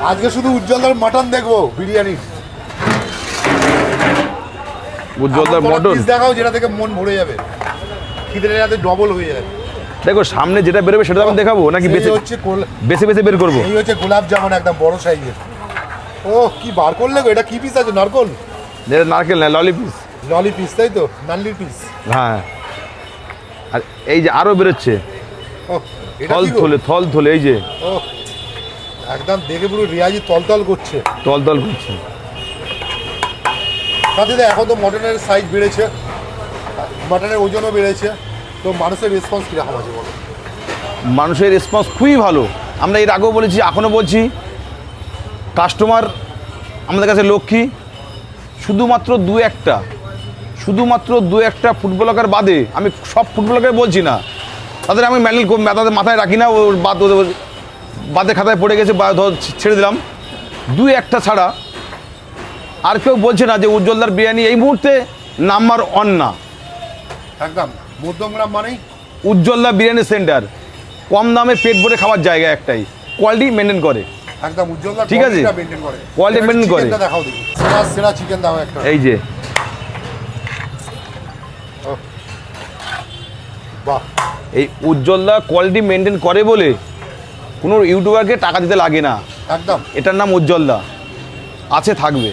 আজকে শুধু উজ্জ্বলদার মাটন দেখবো, বিরিয়ানি উজ্জ্বলদার মটন দেখাও, যেটা থেকে মন ভরে যাবে, খিদের রাতে ডবল হয়ে যাবে। দেখো সামনে যেটা বেরোবে সেটা আমি দেখাবো নাকি বেশি হচ্ছে বেশি বেশি বের করবো? এই হচ্ছে গোলাপ জামুন, একদম বড় সাইজের। ও কি বার করলে গো, এটা কি পিস আছে? নারকল? যেটা নারকেল না, ললি পিস। ললি পিস, তাই তো, নাল্লির পিস। হ্যাঁ, আর এই যে আরো বেরোচ্ছে ও এটা থল কি গো? থলে থল থলে, এই যে ও একদম দেখে পুরো রিয়াজি তলতল করছে। তল তল করছে। সাথে এখন তো মটনের সাইজ বেড়েছে, মটনের ওজনও বেড়েছে, তো মানুষের রেসপন্স কীরকম আছে বলো? মানুষের রেসপন্স খুবই ভালো। আমরা এর আগেও বলেছি, এখনও বলছি, কাস্টমার আমাদের কাছে লক্ষ্মী। শুধুমাত্র দু একটা ফুটবলার বাদে, আমি সব ফুটবলারকে বলছি না, তাদের আমি মেডেল তাদের মাথায় রাখি না, ওর বাদে খাতায় পড়ে গেছে বা ধর ছেড়ে দিলাম, দু একটা ছাড়া আর কেউ বলছে না যে উজ্জ্বলদার বিরিয়ানি এই মুহূর্তে নাম্বার 1 না। একদম মধ্যমগ্রাম মানেই উজ্জ্বলদা বিরিয়ানি সেন্টার, কম দামে পেট ভরে খাওয়ার জায়গা একটাই, কোয়ালিটি মেনটেন করে। একদম উজ্জ্বলদা ঠিক আছে, মেইনটেইন করে, কোয়ালিটি মেনটেন করে। চিকেনটা দেখাও দেখি, সেরা সেরা চিকেন দাও একটা। এই যে বাহ, এই উজ্জ্বলদা কোয়ালিটি মেনটেন করে বলে কোনো ইউটিউবারকে টাকা দিতে লাগে না। একদম এটার নাম উজ্জ্বলদা, আছে থাকবে।